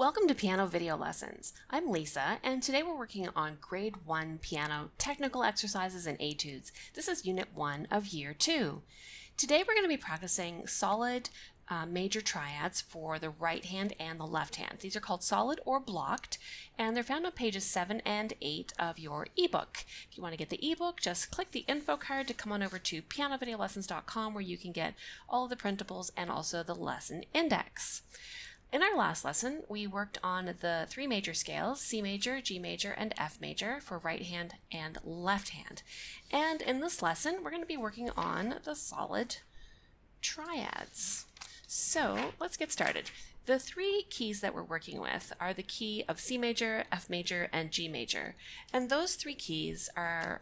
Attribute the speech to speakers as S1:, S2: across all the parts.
S1: Welcome to Piano Video Lessons. I'm Lisa, and today we're working on Grade 1 Piano Technical Exercises and Etudes. This is Unit 1 of Year 2. Today we're going to be practicing solid major triads for the right hand and the left hand. These are called solid or blocked, and they're found on pages 7 and 8 of your ebook. If you want to get the ebook, just click the info card to come on over to pianovideolessons.com where you can get all of the printables and also the lesson index. In our last lesson, we worked on the three major scales, C major, G major, and F major for right hand and left hand. And in this lesson, we're going to be working on the solid triads. So let's get started. The three keys that we're working with are the key of C major, F major, and G major. And those three keys are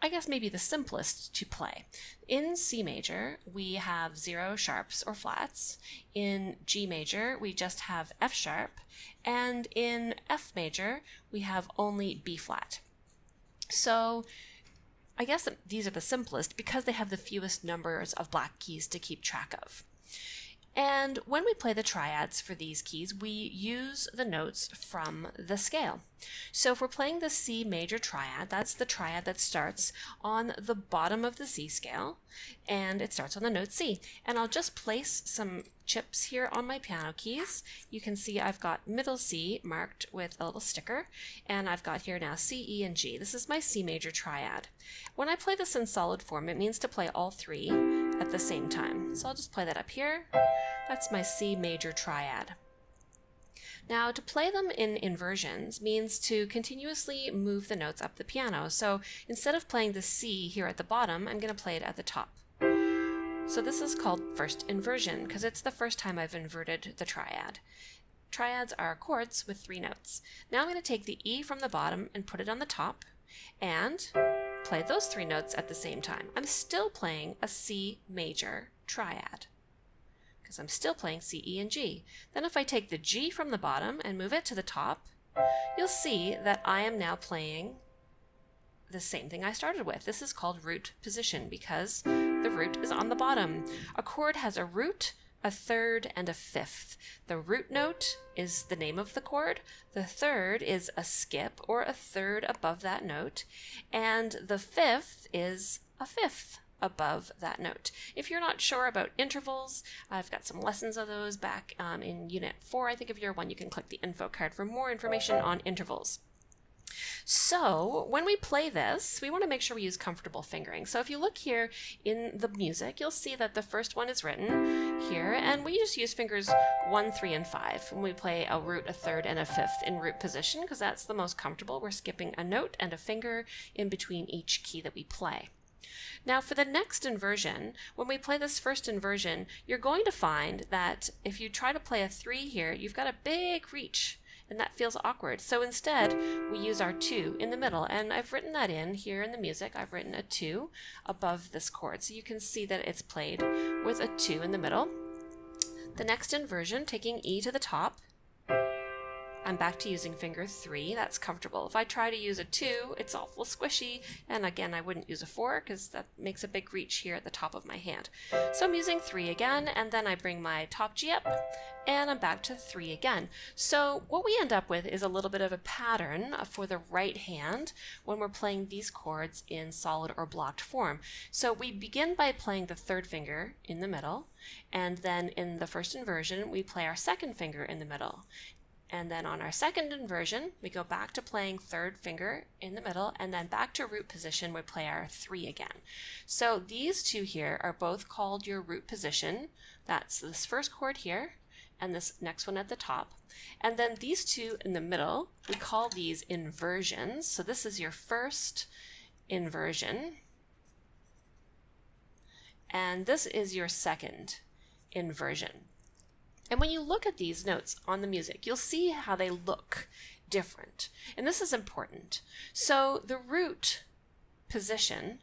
S1: I guess maybe the simplest to play. In C major, we have 0 sharps or flats. In G major, we just have F sharp. And in F major, we have only B flat. So I guess these are the simplest because they have the fewest numbers of black keys to keep track of. And when we play the triads for these keys, we use the notes from the scale. So if we're playing the C major triad, that's the triad that starts on the bottom of the C scale, and it starts on the note C. And I'll just place some chips here on my piano keys. You can see I've got middle C marked with a little sticker, and I've got here now C, E, and G. This is my C major triad. When I play this in solid form, it means to play all three at the same time. So I'll just play that up here. That's my C major triad. Now, to play them in inversions means to continuously move the notes up the piano. So instead of playing the C here at the bottom, I'm going to play it at the top. So this is called first inversion because it's the first time I've inverted the triad. Triads are chords with 3 notes. Now I'm going to take the E from the bottom and put it on the top and play those 3 notes at the same time. I'm still playing a C major triad because I'm still playing C, E, and G. Then if I take the G from the bottom and move it to the top, you'll see that I am now playing the same thing I started with. This is called root position because the root is on the bottom. A chord has a root, a third, and a fifth. The root note is the name of the chord. The third is a skip or a third above that note. And the fifth is a fifth above that note. If you're not sure about intervals, I've got some lessons of those back in Unit 4, I think, of Year 1. You can click the info card for more information on intervals. So when we play this, we want to make sure we use comfortable fingering. So if you look here in the music, you'll see that the first one is written here, and we just use fingers 1, 3, and 5 when we play a root, a third, and a fifth in root position because that's the most comfortable. We're skipping a note and a finger in between each key that we play. Now for the next inversion, when we play this first inversion, you're going to find that if you try to play a 3 here, you've got a big reach, and that feels awkward. So instead, we use our 2 in the middle, and I've written that in here in the music. I've written a 2 above this chord, so you can see that it's played with a 2 in the middle. The next inversion, taking E to the top, I'm back to using finger 3. That's comfortable. If I try to use a 2, it's awful squishy, and again, I wouldn't use a 4 because that makes a big reach here at the top of my hand. So I'm using 3 again, and then I bring my top G up, and I'm back to 3 again. So what we end up with is a little bit of a pattern for the right hand when we're playing these chords in solid or blocked form. So we begin by playing the third finger in the middle, and then in the first inversion, we play our second finger in the middle. And then on our second inversion, we go back to playing third finger in the middle, and then back to root position, we play our 3 again. So these two here are both called your root position. That's this first chord here, and this next one at the top. And then these two in the middle, we call these inversions. So this is your first inversion, and this is your second inversion. And when you look at these notes on the music, you'll see how they look different. And this is important. So the root position,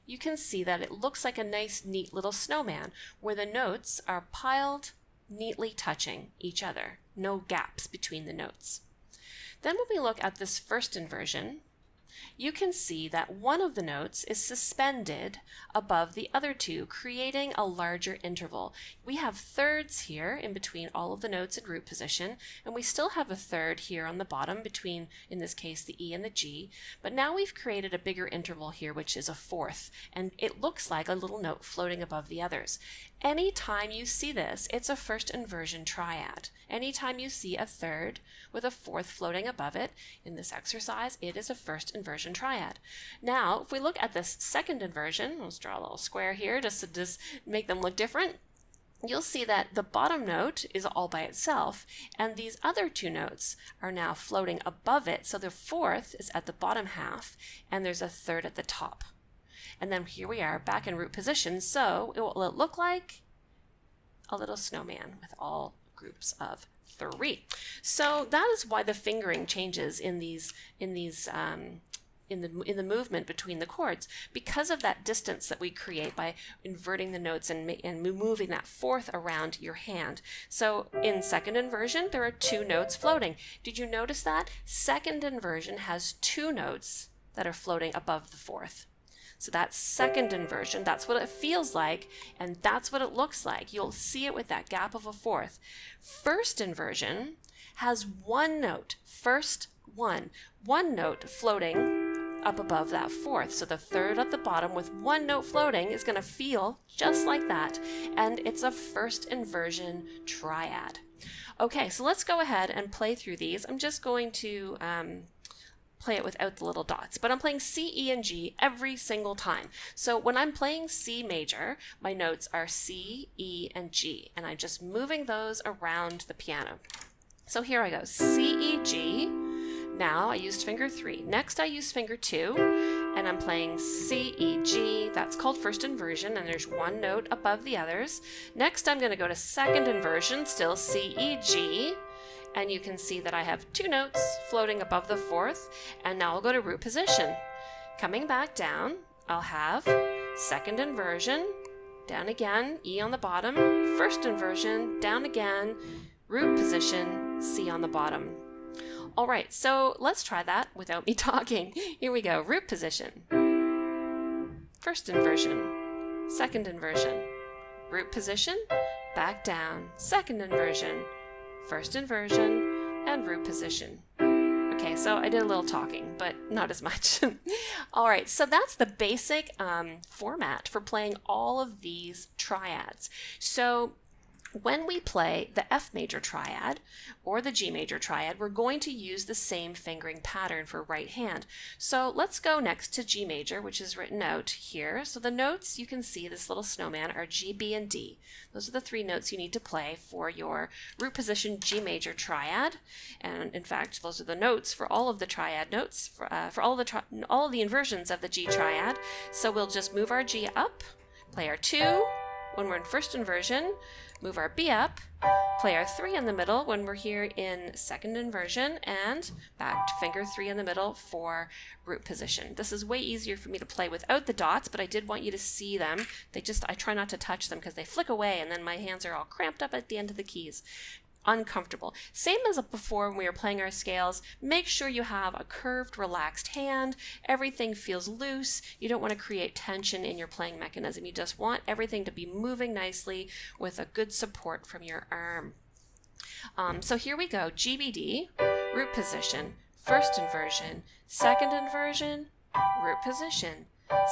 S1: you can see that it looks like a nice, neat little snowman where the notes are piled neatly touching each other. No gaps between the notes. Then when we look at this first inversion, you can see that one of the notes is suspended above the other two, creating a larger interval. We have thirds here in between all of the notes in root position, and we still have a third here on the bottom between, in this case, the E and the G, but now we've created a bigger interval here, which is a fourth, and it looks like a little note floating above the others. Anytime you see this, it's a first inversion triad. Anytime you see a third with a fourth floating above it in this exercise, it is a first inversion triad. Now, if we look at this second inversion, let's draw a little square here just to make them look different. You'll see that the bottom note is all by itself, and these other two notes are now floating above it. So the fourth is at the bottom half, and there's a third at the top. And then here we are back in root position. So it will look like a little snowman with all groups of 3. So that is why the fingering changes in the movement between the chords, because of that distance that we create by inverting the notes and moving that fourth around your hand. So in second inversion, there are 2 notes floating. Did you notice that? Second inversion has 2 notes that are floating above the fourth. So that's second inversion. That's what it feels like, and that's what it looks like. You'll see it with that gap of a fourth. First inversion has 1 note, one note floating up above that fourth. So the third at the bottom with 1 note floating is going to feel just like that, and it's a first inversion triad. Okay, so let's go ahead and play through these. I'm just going to play it without the little dots, but I'm playing C, E, and G every single time. So when I'm playing C major, my notes are C, E, and G, and I'm just moving those around the piano. So here I go, C, E, G. Now I used finger 3. Next I use finger 2, and I'm playing C, E, G. That's called first inversion, and there's 1 note above the others. Next I'm going to go to second inversion, still C, E, G. And you can see that I have 2 notes floating above the fourth, and now I'll go to root position. Coming back down, I'll have second inversion, down again, E on the bottom, first inversion, down again, root position, C on the bottom. All right, so let's try that without me talking. Here we go, root position, first inversion, second inversion, root position, back down, second inversion, first inversion, and root position. Okay, so I did a little talking, but not as much. All right, so that's the basic format for playing all of these triads. So when we play the F major triad or the G major triad, we're going to use the same fingering pattern for right hand. So let's go next to G major, which is written out here. So the notes, you can see this little snowman, are G, B, and D. Those are the 3 notes you need to play for your root position G major triad. And in fact, those are the notes for all of the triad notes, for all of the inversions of the G triad. So we'll just move our G up, play our 2 when we're in first inversion, move our B up, play our 3 in the middle when we're here in second inversion, and back to finger 3 in the middle for root position. This is way easier for me to play without the dots, but I did want you to see them. I try not to touch them because they flick away and then my hands are all cramped up at the end of the keys. Uncomfortable. Same as before when we were playing our scales, make sure you have a curved, relaxed hand. Everything feels loose. You don't want to create tension in your playing mechanism. You just want everything to be moving nicely with a good support from your arm. So here we go, GBD, root position, first inversion, second inversion, root position,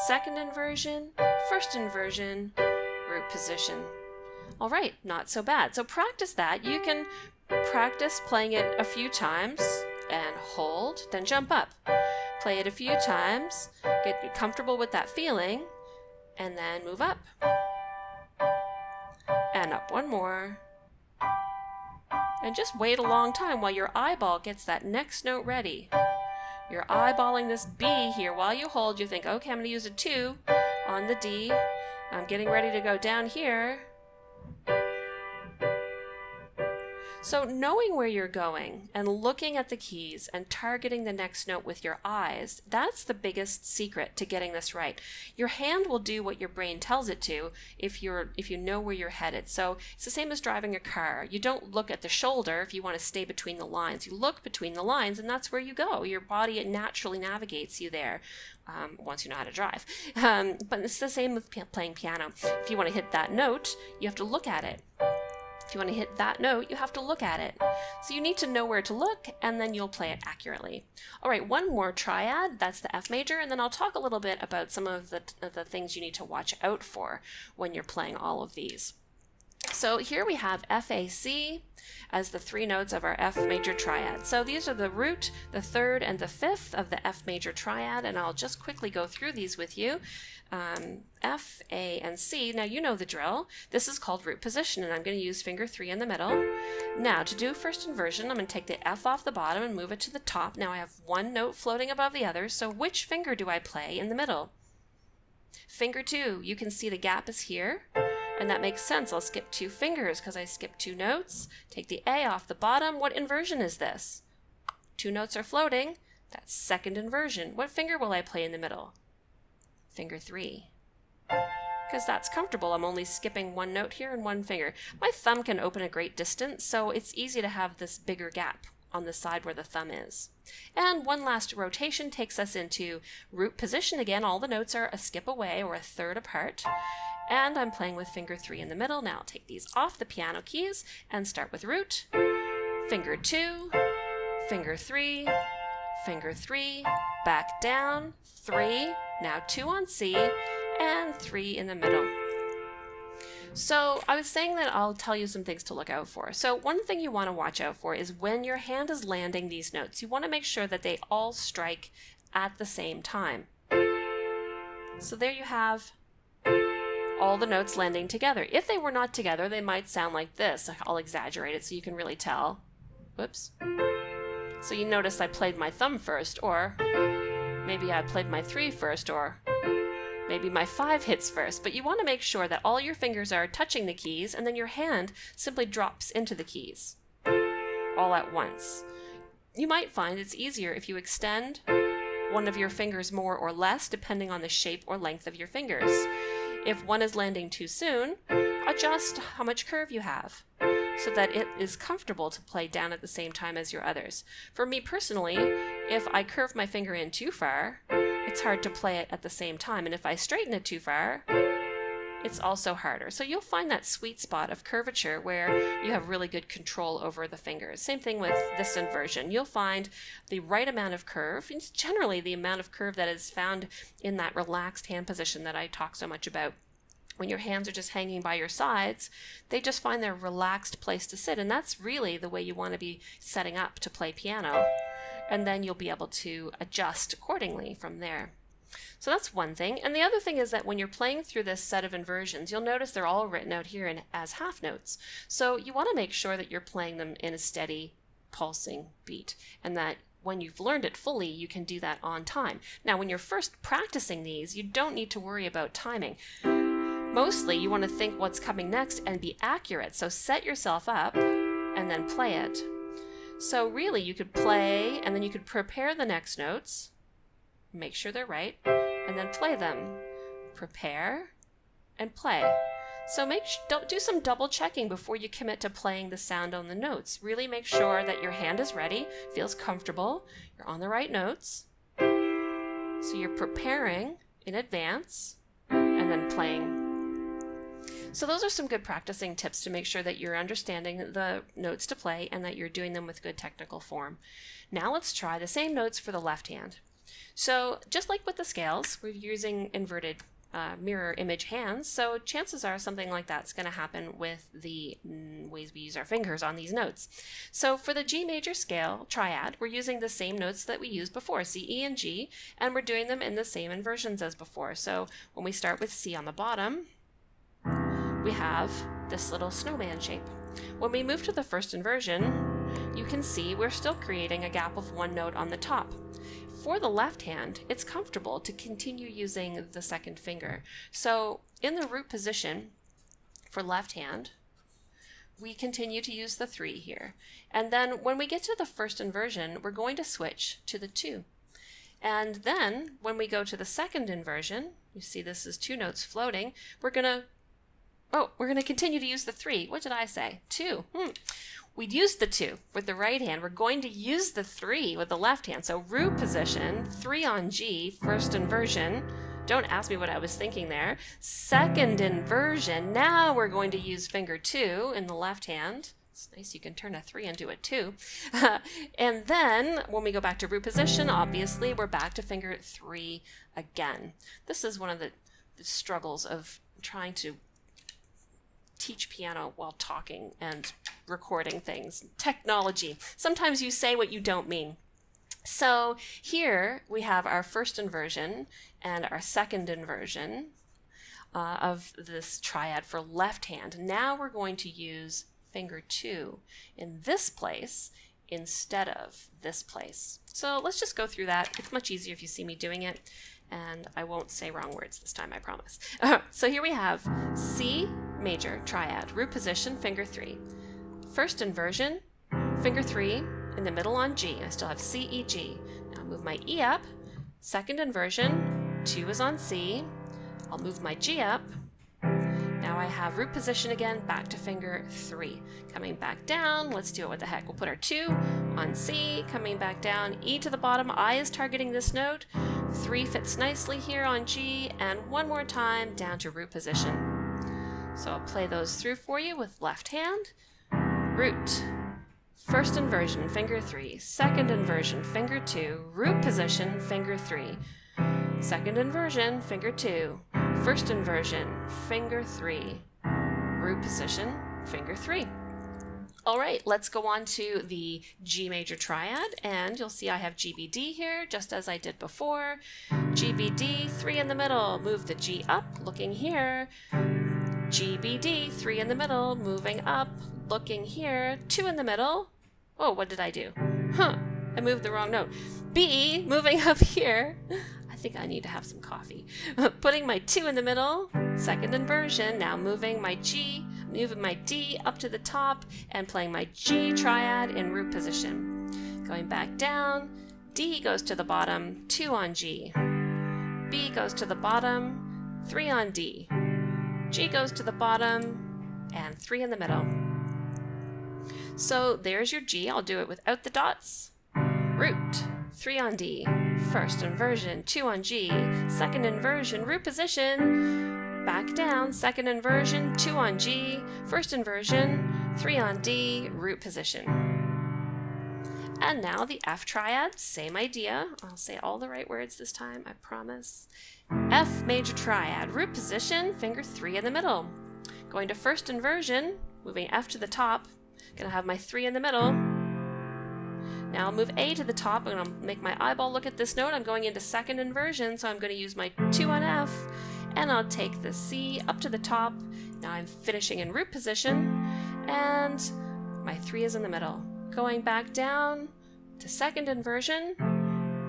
S1: second inversion, first inversion, root position. All right, not so bad. So practice that. You can practice playing it a few times and hold, then jump up. Play it a few times, get comfortable with that feeling, and then move up. And up one more. And just wait a long time while your eyeball gets that next note ready. You're eyeballing this B here. While you hold, you think, okay, I'm going to use a 2 on the D. I'm getting ready to go down here. So knowing where you're going and looking at the keys and targeting the next note with your eyes, that's the biggest secret to getting this right. Your hand will do what your brain tells it to if you know where you're headed. So it's the same as driving a car. You don't look at the shoulder if you want to stay between the lines. You look between the lines and that's where you go. Your body naturally navigates you there. Once you know how to drive. But it's the same with playing piano. If you want to hit that note, you have to look at it. If you want to hit that note, you have to look at it. So you need to know where to look, and then you'll play it accurately. All right, one more triad, that's the F major, and then I'll talk a little bit about some of the things you need to watch out for when you're playing all of these. So here we have F, A, C as the three notes of our F major triad. So these are the root, the third, and the fifth of the F major triad, and I'll just quickly go through these with you. F, A, and C. Now you know the drill. This is called root position, and I'm going to use finger 3 in the middle. Now to do first inversion, I'm going to take the F off the bottom and move it to the top. Now I have one note floating above the other, so which finger do I play in the middle? Finger 2. You can see the gap is here. And that makes sense. I'll skip 2 fingers because I skipped 2 notes. Take the A off the bottom. What inversion is this? 2 notes are floating. That's second inversion. What finger will I play in the middle? Finger 3. Because that's comfortable. I'm only skipping 1 note here and 1 finger. My thumb can open a great distance, so it's easy to have this bigger gap on the side where the thumb is. And one last rotation takes us into root position. Again, all the notes are a skip away or a third apart. And I'm playing with finger 3 in the middle. Now I'll take these off the piano keys and start with root. Finger 2, finger 3, finger 3, back down, 3, now 2 on C, and 3 in the middle. So I was saying that I'll tell you some things to look out for. So one thing you want to watch out for is when your hand is landing these notes, you want to make sure that they all strike at the same time. So there you have all the notes landing together. If they were not together, they might sound like this. I'll exaggerate it so you can really tell. Whoops. So you notice I played my thumb first, or maybe I played my 3 first, or maybe my 5 hits first. But you want to make sure that all your fingers are touching the keys, and then your hand simply drops into the keys all at once. You might find it's easier if you extend one of your fingers more or less, depending on the shape or length of your fingers. If one is landing too soon, adjust how much curve you have so that it is comfortable to play down at the same time as your others. For me personally, if I curve my finger in too far, it's hard to play it at the same time. And if I straighten it too far, it's also harder. So you'll find that sweet spot of curvature where you have really good control over the fingers. Same thing with this inversion. You'll find the right amount of curve. It's generally the amount of curve that is found in that relaxed hand position that I talk so much about. When your hands are just hanging by your sides, they just find their relaxed place to sit. And that's really the way you want to be setting up to play piano. And then you'll be able to adjust accordingly from there. So that's one thing. And the other thing is that when you're playing through this set of inversions, you'll notice they're all written out here as half notes. So you want to make sure that you're playing them in a steady pulsing beat, and that when you've learned it fully, you can do that on time. Now, when you're first practicing these, you don't need to worry about timing. Mostly, you want to think what's coming next and be accurate. So set yourself up and then play it. So really, you could play, and then you could prepare the next notes, make sure they're right, and then play them. Prepare and play. So do some double checking before you commit to playing the sound on the notes. Really make sure that your hand is ready, feels comfortable, you're on the right notes. So you're preparing in advance and then playing. So those are some good practicing tips to make sure that you're understanding the notes to play and that you're doing them with good technical form. Now let's try the same notes for the left hand. So just like with the scales, we're using inverted mirror image hands, so chances are something like that's going to happen with the ways we use our fingers on these notes. So for the G major scale triad, we're using the same notes that we used before, C, E, and G, and we're doing them in the same inversions as before. So when we start with C on the bottom, we have this little snowman shape. When we move to the first inversion, you can see we're still creating a gap of 1 note on the top. For the left hand, it's comfortable to continue using the second finger. So in the root position for left hand, we continue to use the 3 here. And then when we get to the first inversion, we're going to switch to the 2. And then when we go to the second inversion, you see this is 2 notes floating, we're going to continue to use the 3. What did I say? 2. We'd used the 2 with the right hand. We're going to use the 3 with the left hand. So root position, 3 on G, first inversion. Don't ask me what I was thinking there. Second inversion. Now we're going to use finger 2 in the left hand. It's nice you can turn a 3 into a 2. And then when we go back to root position, obviously we're back to finger 3 again. This is one of the struggles of trying to teach piano while talking and recording things. Technology. Sometimes you say what you don't mean. So here we have our first inversion and our second inversion of this triad for left hand. Now we're going to use finger 2 in this place instead of this place. So let's just go through that. It's much easier if you see me doing it, and I won't say wrong words this time, I promise. So here we have C major triad, root position, finger 3. First inversion, finger 3 in the middle on G. I still have C, E, G. Now move my E up. Second inversion, 2 is on C. I'll move my G up. Now I have root position again, back to finger 3. Coming back down, let's do it with the heck. We'll put our 2 on C, coming back down, E to the bottom. I is targeting this note. 3 fits nicely here on G, and one more time down to root position. So I'll play those through for you with left hand. Root. First inversion, finger 3. Second inversion, finger 2. Root position, finger 3. Second inversion, finger 2. First inversion, finger 3. Root position, finger 3. All right, let's go on to the G major triad, and you'll see I have GBD here, just as I did before. GBD, 3 in the middle, move the G up, looking here. GBD, 3 in the middle, moving up, looking here. 2 in the middle. Oh, what did I do? I moved the wrong note. B, moving up here. I think I need to have some coffee. Putting my 2 in the middle, second inversion, now moving my G, moving my D up to the top, and playing my G triad in root position. Going back down, D goes to the bottom, 2 on G. B goes to the bottom, 3 on D. G goes to the bottom, and 3 in the middle. So there's your G. I'll do it without the dots. Root, 3 on D. First inversion, 2 on G. Second inversion, root position. Back down, second inversion, 2 on G. First inversion, 3 on D, root position. And now the F triad, same idea. I'll say all the right words this time, I promise. F major triad, root position, finger 3 in the middle. Going to first inversion, moving F to the top. Gonna have my 3 in the middle. Now I'll move A to the top. I'm gonna make my eyeball look at this note. I'm going into second inversion, so I'm gonna use my 2 on F, and I'll take the C up to the top. Now I'm finishing in root position, and my 3 is in the middle. Going back down to second inversion,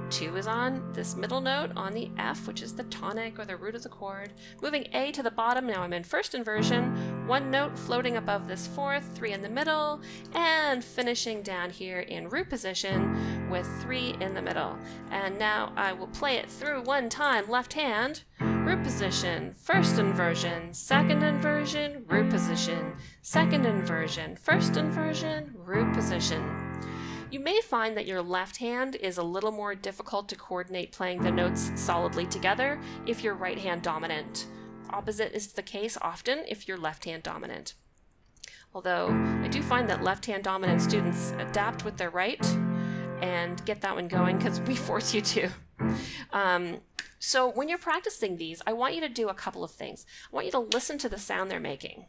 S1: 2 is on this middle note on the F, which is the tonic or the root of the chord. Moving A to the bottom, now I'm in first inversion, 1 note floating above this 4th, 3 in the middle, and finishing down here in root position with 3 in the middle. And now I will play it through one time, left hand, root position, first inversion, second inversion, root position, second inversion, first inversion, root position. You may find that your left hand is a little more difficult to coordinate playing the notes solidly together if you're right hand dominant. Opposite is the case often if you're left hand dominant. Although I do find that left hand dominant students adapt with their right and get that one going because we force you to. So when you're practicing these, I want you to do a couple of things. I want you to listen to the sound they're making.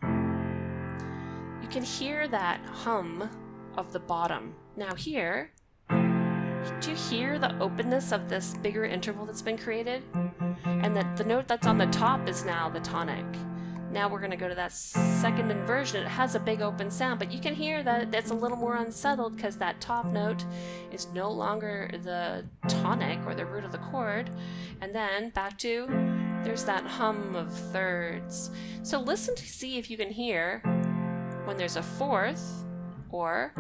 S1: You can hear that hum of the bottom. Now here, do you hear the openness of this bigger interval that's been created? And that the note that's on the top is now the tonic. Now we're going to go to that second inversion. It has a big open sound, but you can hear that it's a little more unsettled because that top note is no longer the tonic or the root of the chord. And then back to, there's that hum of thirds. So listen to see if you can hear when there's a fourth, or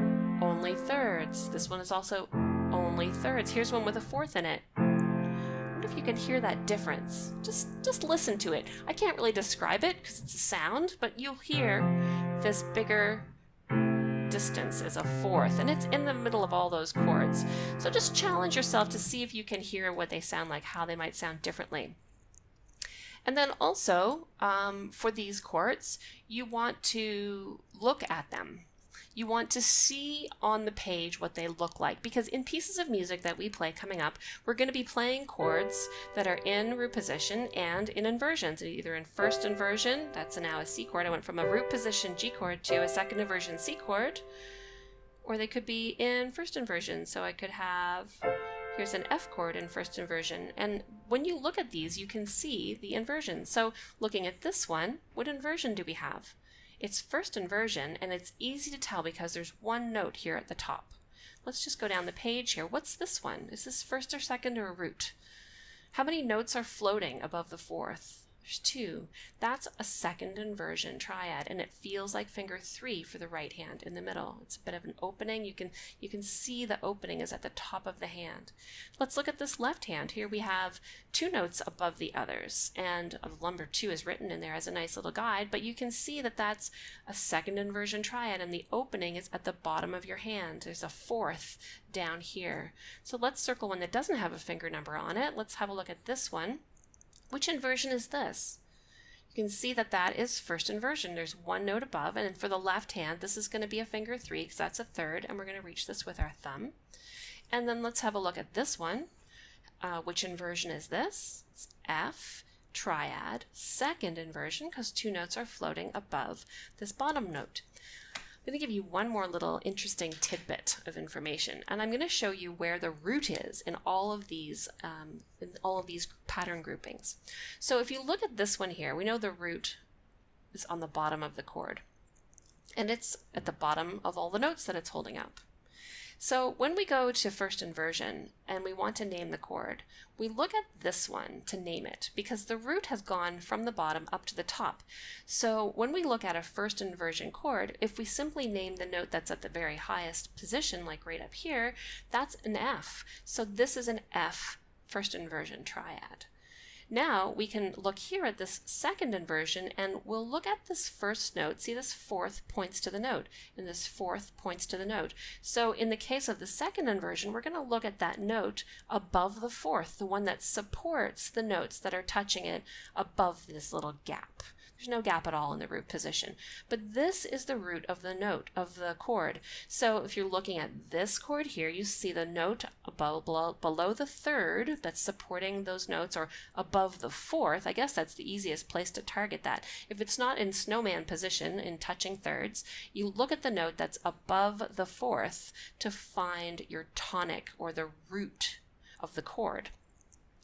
S1: only thirds. This one is also only thirds. Here's one with a fourth in it. I wonder if you can hear that difference. Just listen to it. I can't really describe it because it's a sound, but you'll hear this bigger distance is a fourth, and it's in the middle of all those chords. So just challenge yourself to see if you can hear what they sound like, how they might sound differently. And then also, for these chords, you want to look at them. You want to see on the page what they look like, because in pieces of music that we play coming up, we're going to be playing chords that are in root position and in inversions, either in first inversion, that's now a C chord. I went from a root position G chord to a second inversion C chord, or they could be in first inversion. So I could have, here's an F chord in first inversion, and when you look at these, you can see the inversion. So looking at this one, what inversion do we have? It's first inversion, and it's easy to tell because there's one note here at the top. Let's just go down the page here. What's this one? Is this first or second or a root? How many notes are floating above the fourth? There's 2. That's a second inversion triad, and it feels like finger 3 for the right hand in the middle. It's a bit of an opening. You can see the opening is at the top of the hand. Let's look at this left hand. Here we have 2 notes above the others, and number 2 is written in there as a nice little guide, but you can see that that's a second inversion triad, and the opening is at the bottom of your hand. There's a fourth down here. So let's circle one that doesn't have a finger number on it. Let's have a look at this one. Which inversion is this? You can see that that is first inversion. There's one note above, and for the left hand, this is going to be a finger 3 because that's a third, and we're going to reach this with our thumb. And then let's have a look at this one. Which inversion is this? It's F, triad, second inversion, because 2 notes are floating above this bottom note. I'm going to give you one more little interesting tidbit of information, and I'm going to show you where the root is in all of these pattern groupings. So if you look at this one here, we know the root is on the bottom of the chord, and it's at the bottom of all the notes that it's holding up. So when we go to first inversion and we want to name the chord, we look at this one to name it because the root has gone from the bottom up to the top. So when we look at a first inversion chord, if we simply name the note that's at the very highest position, like right up here, that's an F. So this is an F first inversion triad. Now we can look here at this second inversion, and we'll look at this first note. See, this fourth points to the note, and this fourth points to the note. So in the case of the second inversion, we're going to look at that note above the fourth, the one that supports the notes that are touching it above this little gap. There's no gap at all in the root position, but this is the root of the note of the chord. So if you're looking at this chord here, you see the note below the third that's supporting those notes, or above the fourth. I guess that's the easiest place to target that. If it's not in snowman position in touching thirds, you look at the note that's above the fourth to find your tonic, or the root of the chord.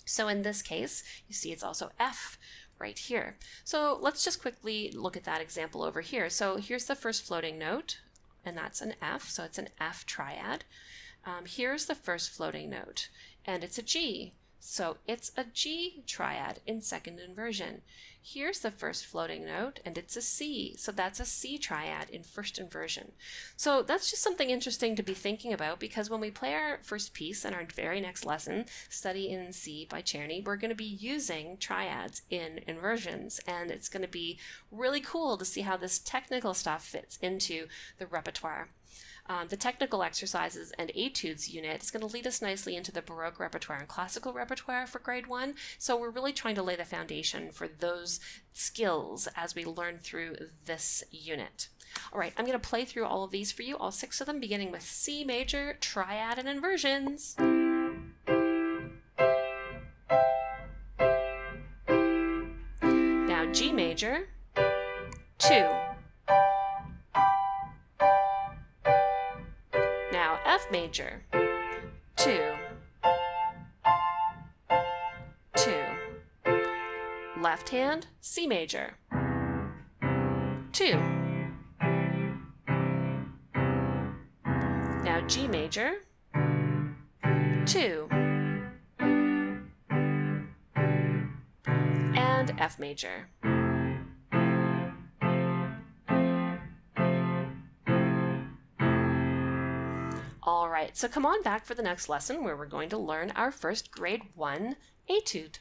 S1: So in this case, you see it's also F right here. So let's just quickly look at that example over here. So here's the first floating note, and that's an F, so it's an F triad. Here's the first floating note, and it's a G, so it's a G triad in second inversion. Here's the first floating note, and it's a C, so that's a C triad in first inversion. So that's just something interesting to be thinking about, because when we play our first piece in our very next lesson, Study in C by Czerny, we're going to be using triads in inversions, and it's going to be really cool to see how this technical stuff fits into the repertoire. The technical exercises and etudes unit is going to lead us nicely into the Baroque repertoire and classical repertoire for grade 1. So we're really trying to lay the foundation for those skills as we learn through this unit. All right, I'm going to play through all of these for you, all 6 of them, beginning with C major, triad, and inversions. Now G major, 2. Now F major, 2, 2. Left hand, C major, 2. Now G major, 2. And F major. All right, so come on back for the next lesson where we're going to learn our first grade 1 etude.